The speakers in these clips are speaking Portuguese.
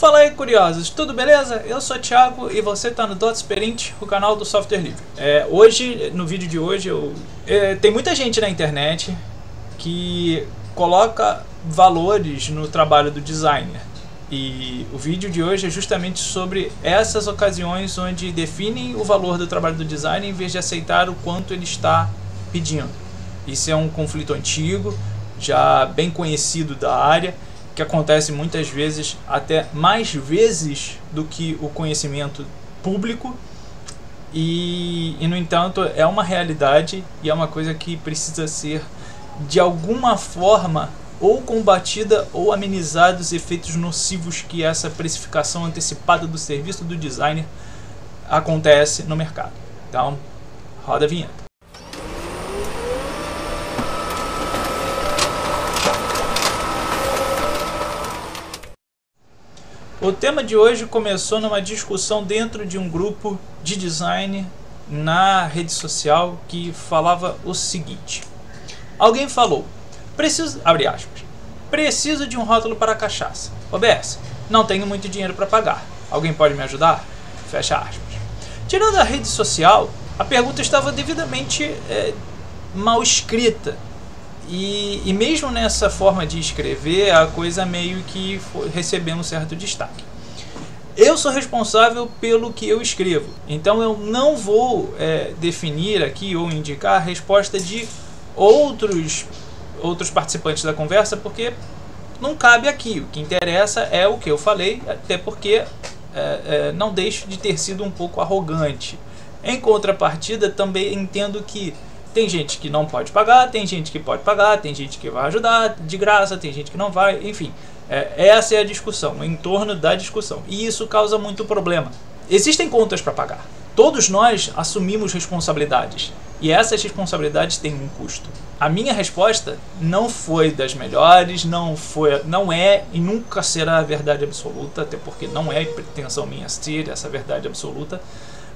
Fala aí, curiosos, tudo beleza? Eu sou o Thiago e você está no DotSprint, o canal do software livre. Hoje, no vídeo de hoje, tem muita gente na internet que coloca valores no trabalho do designer. E o vídeo de hoje é justamente sobre essas ocasiões onde definem o valor do trabalho do designer em vez de aceitar o quanto ele está pedindo. Isso é um conflito antigo, já bem conhecido da área, que acontece muitas vezes, até mais vezes do que o conhecimento público, e no entanto é uma realidade e é uma coisa que precisa ser de alguma forma ou combatida ou amenizada os efeitos nocivos que essa precificação antecipada do serviço do designer acontece no mercado. Então, roda a vinheta. O tema de hoje começou numa discussão dentro de um grupo de design na rede social que falava o seguinte: alguém falou, abre aspas, preciso de um rótulo para cachaça. OBS, não tenho muito dinheiro para pagar. Alguém pode me ajudar? Fecha aspas. Tirando a rede social, a pergunta estava devidamente mal escrita. E mesmo nessa forma de escrever, a coisa meio que foi recebendo um certo destaque. Eu sou responsável pelo que eu escrevo, então eu não vou definir aqui ou indicar a resposta de outros participantes da conversa, porque não cabe aqui. O que interessa é o que eu falei, até porque não deixo de ter sido um pouco arrogante. Em contrapartida, também entendo que tem gente que não pode pagar, tem gente que pode pagar, tem gente que vai ajudar de graça, tem gente que não vai, enfim. Essa é a discussão, em torno da discussão. E isso causa muito problema. Existem contas para pagar. Todos nós assumimos responsabilidades. E essas responsabilidades têm um custo. A minha resposta não foi das melhores, não é e nunca será a verdade absoluta, até porque não é pretensão minha ser essa verdade absoluta.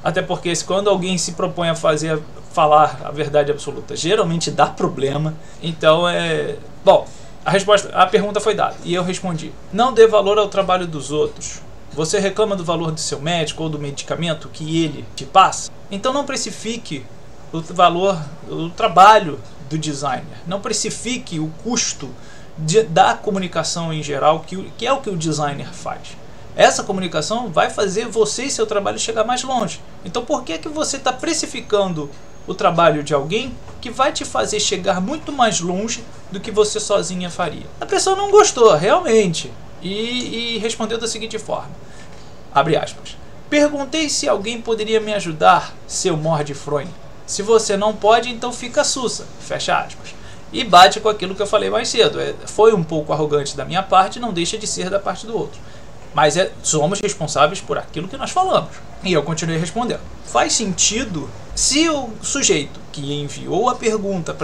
Até porque quando alguém se propõe a falar a verdade absoluta, geralmente dá problema. Então bom, a pergunta foi dada e eu respondi: não dê valor ao trabalho dos outros. Você reclama do valor do seu médico ou do medicamento que ele te passa? Então não precifique o valor, o trabalho do designer. Não precifique o custo da comunicação em geral, que é o que o designer faz. Essa comunicação vai fazer você e seu trabalho chegar mais longe. Então por que você está precificando o trabalho de alguém que vai te fazer chegar muito mais longe do que você sozinha faria? A pessoa não gostou, realmente, e respondeu da seguinte forma, abre aspas, perguntei se alguém poderia me ajudar, seu morde-fronha. Se você não pode, então fica sussa, fecha aspas. E bate com aquilo que eu falei mais cedo. Foi um pouco arrogante da minha parte, não deixa de ser da parte do outro. Mas somos responsáveis por aquilo que nós falamos. E eu continuei respondendo. Faz sentido se o sujeito que enviou a pergunta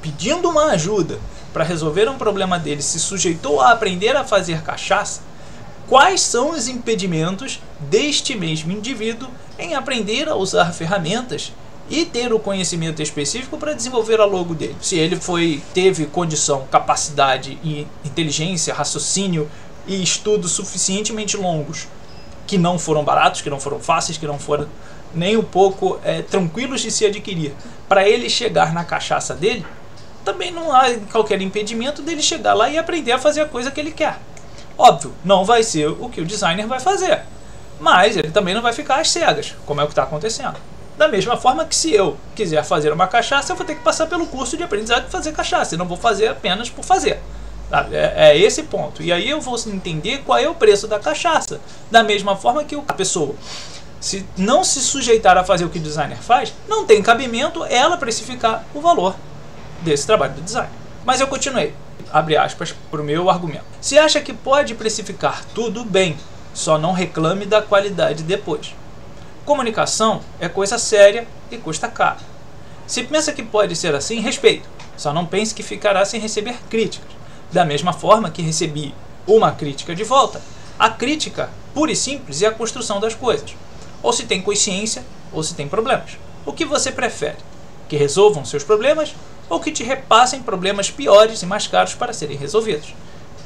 pedindo uma ajuda para resolver um problema dele se sujeitou a aprender a fazer cachaça, quais são os impedimentos deste mesmo indivíduo em aprender a usar ferramentas e ter o conhecimento específico para desenvolver a logo dele? Se ele teve condição, capacidade, inteligência, raciocínio e estudos suficientemente longos, que não foram baratos, que não foram fáceis, que não foram nem um pouco tranquilos de se adquirir, para ele chegar na cachaça dele, também não há qualquer impedimento dele chegar lá e aprender a fazer a coisa que ele quer. Óbvio, não vai ser o que o designer vai fazer, mas ele também não vai ficar às cegas, como é o que está acontecendo. Da mesma forma que se eu quiser fazer uma cachaça, eu vou ter que passar pelo curso de aprendizado de fazer cachaça, e não vou fazer apenas por fazer. É esse ponto. E aí eu vou entender qual é o preço da cachaça. Da mesma forma que a pessoa, se não se sujeitar a fazer o que o designer faz, não tem cabimento ela precificar o valor desse trabalho do design. Mas eu continuei, abre aspas, para o meu argumento. Se acha que pode precificar tudo bem, só não reclame da qualidade depois. Comunicação é coisa séria e custa caro. Se pensa que pode ser assim, respeito. Só não pense que ficará sem receber críticas. Da mesma forma que recebi uma crítica de volta. A crítica, pura e simples, é a construção das coisas. Ou se tem consciência, ou se tem problemas. O que você prefere? Que resolvam seus problemas ou que te repassem problemas piores e mais caros para serem resolvidos?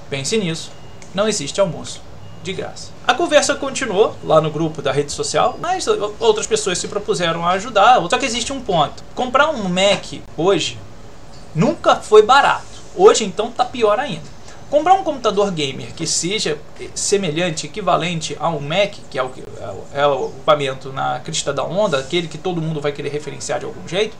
Pense nisso. Não existe almoço de graça. A conversa continuou lá no grupo da rede social, mas outras pessoas se propuseram a ajudar. Só que existe um ponto. Comprar um Mac hoje nunca foi barato. Hoje então tá pior ainda. Comprar um computador gamer que seja semelhante, equivalente a um Mac, que é o equipamento na crista da onda, aquele que todo mundo vai querer referenciar de algum jeito,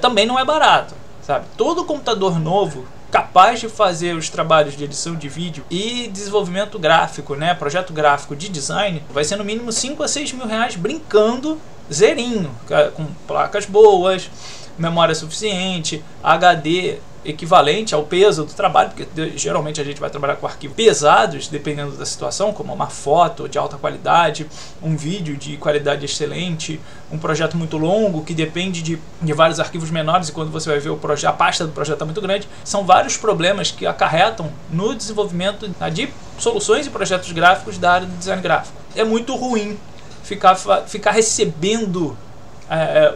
também não é barato, sabe? Todo computador novo capaz de fazer os trabalhos de edição de vídeo e desenvolvimento gráfico, né, projeto gráfico de design, vai ser no mínimo 5 a 6 mil reais brincando zerinho, com placas boas, memória suficiente, HD equivalente ao peso do trabalho, porque geralmente a gente vai trabalhar com arquivos pesados, dependendo da situação, como uma foto de alta qualidade, um vídeo de qualidade excelente, um projeto muito longo que depende de vários arquivos menores, e quando você vai ver a pasta do projeto é muito grande. São vários problemas que acarretam no desenvolvimento de soluções e projetos gráficos da área do design gráfico. É muito ruim ficar recebendo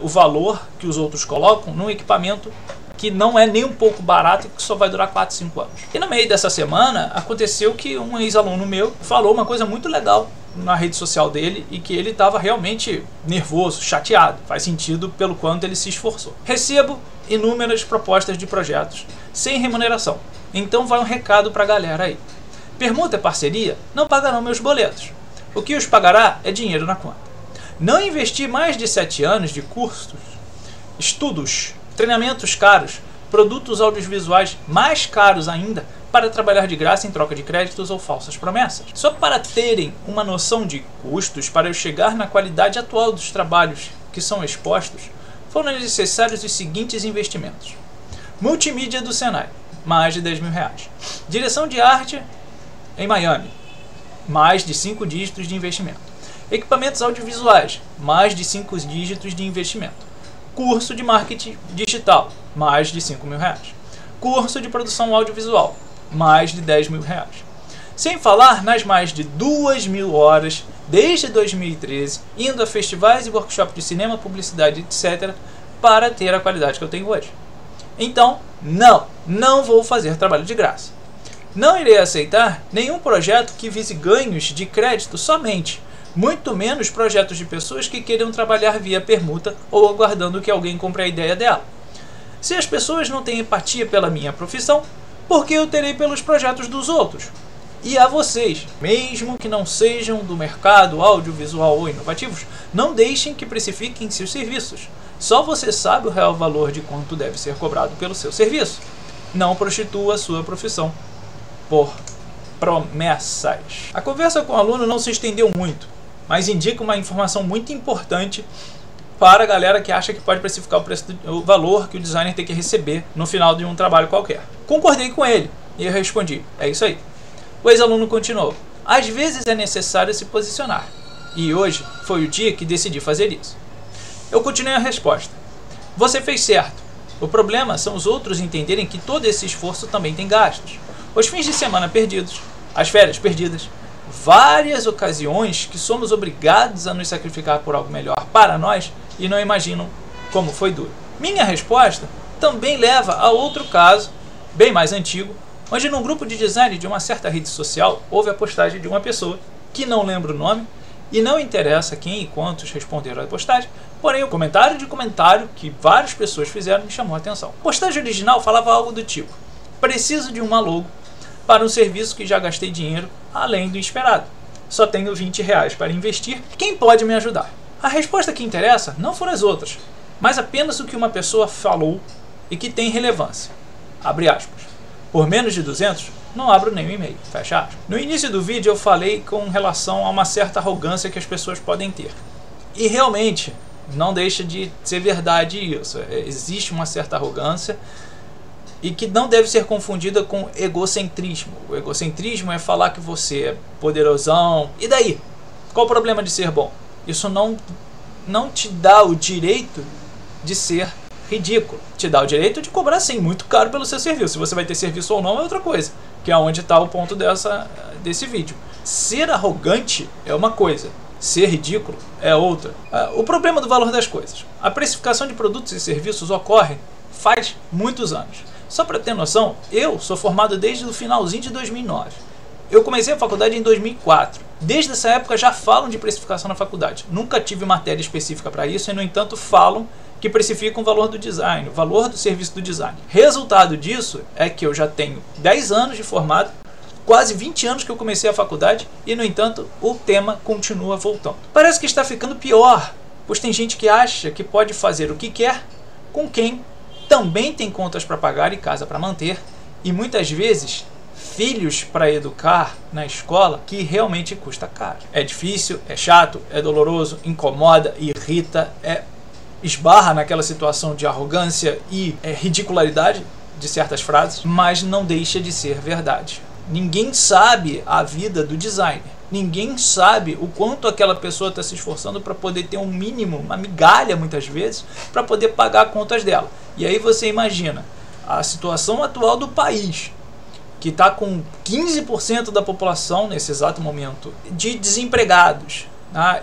o valor que os outros colocam num equipamento que não é nem um pouco barato e que só vai durar 4, 5 anos. E no meio dessa semana aconteceu que um ex-aluno meu falou uma coisa muito legal na rede social dele e que ele estava realmente nervoso, chateado. Faz sentido pelo quanto ele se esforçou. Recebo inúmeras propostas de projetos sem remuneração. Então vai um recado para a galera aí. Permuta é parceria? Não pagarão meus boletos. O que os pagará é dinheiro na conta. Não investi mais de 7 anos de cursos, estudos, treinamentos caros, produtos audiovisuais mais caros ainda, para trabalhar de graça em troca de créditos ou falsas promessas. Só para terem uma noção de custos para eu chegar na qualidade atual dos trabalhos que são expostos, foram necessários os seguintes investimentos. Multimídia do Senai, mais de 10 mil reais. Direção de arte em Miami, mais de 5 dígitos de investimento. Equipamentos audiovisuais, mais de 5 dígitos de investimento. Curso de marketing digital, mais de 5 mil reais. Curso de produção audiovisual, mais de 10 mil reais. Sem falar nas mais de 2 mil horas, desde 2013, indo a festivais e workshops de cinema, publicidade, etc., para ter a qualidade que eu tenho hoje. Então, não vou fazer trabalho de graça. Não irei aceitar nenhum projeto que vise ganhos de crédito somente, muito menos projetos de pessoas que queiram trabalhar via permuta ou aguardando que alguém compre a ideia dela. Se as pessoas não têm empatia pela minha profissão, por que eu terei pelos projetos dos outros? E a vocês, mesmo que não sejam do mercado audiovisual ou inovativos, não deixem que precifiquem seus serviços. Só você sabe o real valor de quanto deve ser cobrado pelo seu serviço. Não prostitua a sua profissão por promessas. A conversa com o aluno não se estendeu muito, mas indica uma informação muito importante para a galera que acha que pode precificar o valor que o designer tem que receber no final de um trabalho qualquer. Concordei com ele e eu respondi, é isso aí. O ex-aluno continuou, às vezes é necessário se posicionar, e hoje foi o dia que decidi fazer isso. Eu continuei a resposta, você fez certo, o problema são os outros entenderem que todo esse esforço também tem gastos. Os fins de semana perdidos, as férias perdidas, várias ocasiões que somos obrigados a nos sacrificar por algo melhor para nós e não imaginam como foi duro. Minha resposta também leva a outro caso, bem mais antigo, onde num grupo de design de uma certa rede social houve a postagem de uma pessoa, que não lembro o nome, e não interessa quem e quantos responderam à postagem, porém o comentário que várias pessoas fizeram me chamou a atenção. A postagem original falava algo do tipo, preciso de uma logo para um serviço que já gastei dinheiro além do esperado. Só tenho 20 reais para investir. Quem pode me ajudar? A resposta que interessa não foram as outras, mas apenas o que uma pessoa falou e que tem relevância. Abre aspas. Por menos de 200, não abro nenhum e-mail. Fecha aspas. No início do vídeo eu falei com relação a uma certa arrogância que as pessoas podem ter. E realmente, não deixa de ser verdade isso. Existe uma certa arrogância e que não deve ser confundida com egocentrismo. O egocentrismo é falar que você é poderosão. E daí? Qual o problema de ser bom? Isso não te dá o direito de ser ridículo. Te dá o direito de cobrar, sim, muito caro pelo seu serviço. Se você vai ter serviço ou não é outra coisa, que é onde está o ponto desse vídeo. Ser arrogante é uma coisa, ser ridículo é outra. O problema do valor das coisas. A precificação de produtos e serviços ocorre faz muitos anos. Só para ter noção, eu sou formado desde o finalzinho de 2009. Eu comecei a faculdade em 2004. Desde essa época já falam de precificação na faculdade. Nunca tive matéria específica para isso e, no entanto, falam que precificam o valor do design, o valor do serviço do design. Resultado disso é que eu já tenho 10 anos de formado, quase 20 anos que eu comecei a faculdade e, no entanto, o tema continua voltando. Parece que está ficando pior, pois tem gente que acha que pode fazer o que quer com quem também tem contas para pagar e casa para manter e, muitas vezes, filhos para educar na escola, que realmente custa caro. É difícil, é chato, é doloroso, incomoda, irrita, esbarra naquela situação de arrogância e ridicularidade de certas frases, mas não deixa de ser verdade. Ninguém sabe a vida do designer. Ninguém sabe o quanto aquela pessoa está se esforçando para poder ter um mínimo, uma migalha muitas vezes, para poder pagar contas dela. E aí você imagina a situação atual do país, que está com 15% da população nesse exato momento de desempregados.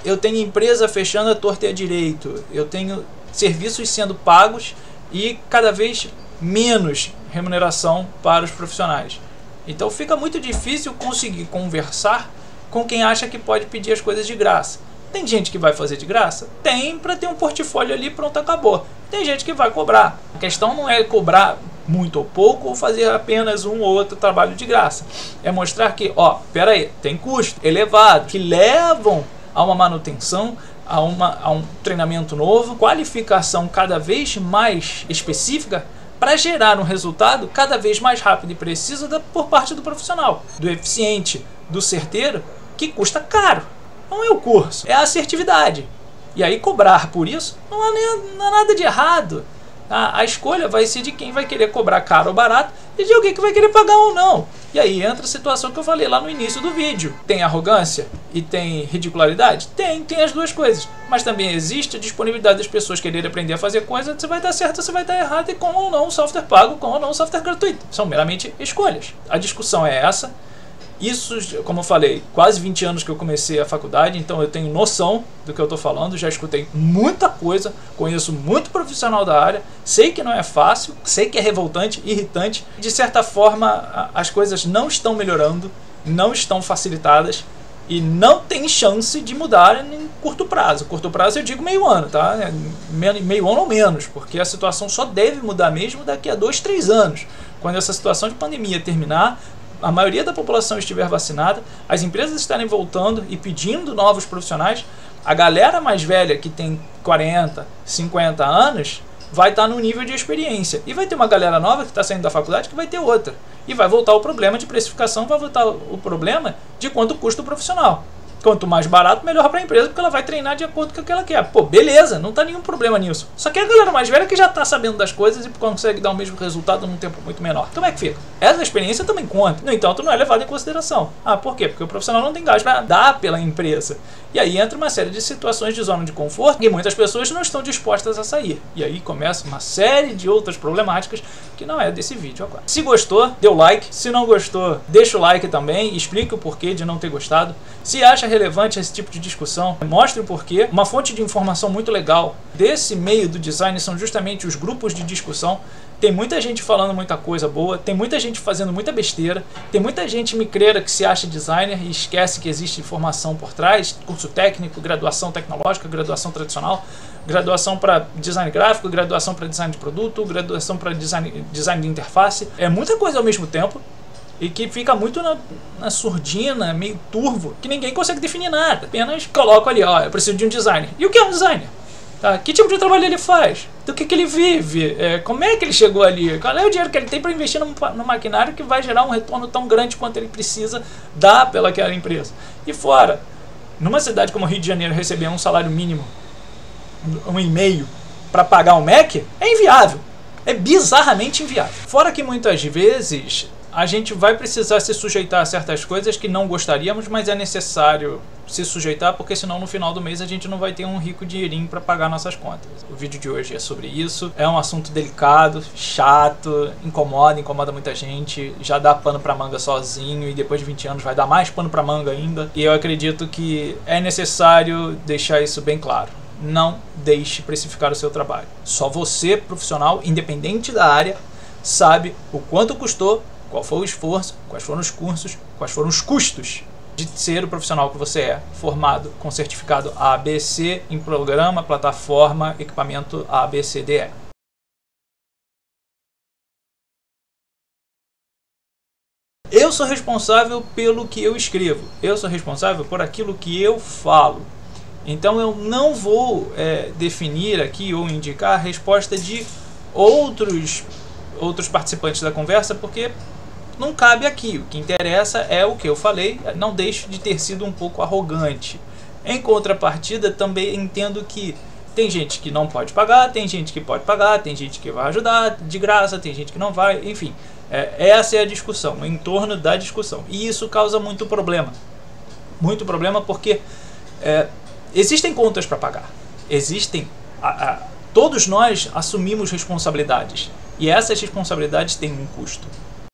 Eu tenho empresa fechando a torta e a direito, eu tenho serviços sendo pagos e cada vez menos remuneração para os profissionais. Então fica muito difícil conseguir conversar com quem acha que pode pedir as coisas de graça. Tem gente que vai fazer de graça? Tem, para ter um portfólio ali, pronto, acabou. Tem gente que vai cobrar. A questão não é cobrar muito ou pouco ou fazer apenas um ou outro trabalho de graça. É mostrar que, pera aí, tem custos elevados que levam a uma manutenção, a um treinamento novo, qualificação cada vez mais específica para gerar um resultado cada vez mais rápido e preciso por parte do profissional, do eficiente, do certeiro, que custa caro. Não é o curso, é a assertividade. E aí cobrar por isso não há nada de errado. A escolha vai ser de quem vai querer cobrar caro ou barato e de alguém que vai querer pagar ou não. E aí entra a situação que eu falei lá no início do vídeo. Tem arrogância e tem ridicularidade? Tem as duas coisas. Mas também existe a disponibilidade das pessoas quererem aprender a fazer coisas. Você vai dar certo, você vai dar errado, e com ou não software pago, com ou não software gratuito. São meramente escolhas. A discussão é essa. Isso, como eu falei, quase 20 anos que eu comecei a faculdade, então eu tenho noção do que eu estou falando, já escutei muita coisa, conheço muito profissional da área, sei que não é fácil, sei que é revoltante, irritante. De certa forma, as coisas não estão melhorando, não estão facilitadas e não tem chance de mudar em curto prazo. Curto prazo eu digo meio ano, tá? Meio ano ou menos, porque a situação só deve mudar mesmo daqui a 2, 3 anos, quando essa situação de pandemia terminar, a maioria da população estiver vacinada, as empresas estarem voltando e pedindo novos profissionais, a galera mais velha que tem 40, 50 anos vai estar no nível de experiência. E vai ter uma galera nova que está saindo da faculdade que vai ter outra. E vai voltar o problema de precificação, vai voltar o problema de quanto custa o profissional. Quanto mais barato, melhor para a empresa, porque ela vai treinar de acordo com o que ela quer. Pô, beleza, não tá nenhum problema nisso. Só que a galera mais velha que já tá sabendo das coisas e consegue dar o mesmo resultado num tempo muito menor. Como é que fica? Essa experiência também conta. No entanto, não é levada em consideração. Por quê? Porque o profissional não tem gás para dar pela empresa. E aí entra uma série de situações de zona de conforto e muitas pessoas não estão dispostas a sair. E aí começa uma série de outras problemáticas que não é desse vídeo agora. Se gostou, dê o like. Se não gostou, deixa o like também. Explique o porquê de não ter gostado. Se acha relevante esse tipo de discussão, mostre o porquê. Uma fonte de informação muito legal desse meio do design são justamente os grupos de discussão. Tem muita gente falando muita coisa boa, tem muita gente fazendo muita besteira, tem muita gente micreira que se acha designer e esquece que existe formação por trás, curso técnico, graduação tecnológica, graduação tradicional, graduação para design gráfico, graduação para design de produto, graduação para design de interface. É muita coisa ao mesmo tempo e que fica muito na surdina, meio turvo, que ninguém consegue definir nada. Apenas coloco ali, eu preciso de um designer. E o que é um designer? Tá? Que tipo de trabalho ele faz? Do que ele vive? Como é que ele chegou ali? Qual é o dinheiro que ele tem para investir no maquinário que vai gerar um retorno tão grande quanto ele precisa dar pelaquela empresa? E fora, numa cidade como Rio de Janeiro, receber um salário mínimo, um e-mail, para pagar um Mac, é inviável. É bizarramente inviável. Fora que muitas vezes a gente vai precisar se sujeitar a certas coisas que não gostaríamos, mas é necessário se sujeitar, porque senão no final do mês a gente não vai ter um rico dinheirinho para pagar nossas contas. O vídeo de hoje é sobre isso. É um assunto delicado, chato, incomoda muita gente, já dá pano pra manga sozinho e depois de 20 anos vai dar mais pano pra manga ainda. E eu acredito que é necessário deixar isso bem claro. Não deixe precificar o seu trabalho. Só você, profissional, independente da área, sabe o quanto custou qual foi o esforço, quais foram os cursos, quais foram os custos de ser o profissional que você é, formado com certificado ABC em programa, plataforma, equipamento ABCDE. Eu sou responsável pelo que eu escrevo, eu sou responsável por aquilo que eu falo. Então eu não vou definir aqui ou indicar a resposta de outros participantes da conversa, porque não cabe aqui. O que interessa é o que eu falei, não deixo de ter sido um pouco arrogante. Em contrapartida, também entendo que tem gente que não pode pagar, tem gente que pode pagar, tem gente que vai ajudar de graça, tem gente que não vai, enfim. Essa é a discussão, em torno da discussão. E isso causa muito problema. Muito problema porque existem contas para pagar. Existem... todos nós assumimos responsabilidades. E essas responsabilidades têm um custo.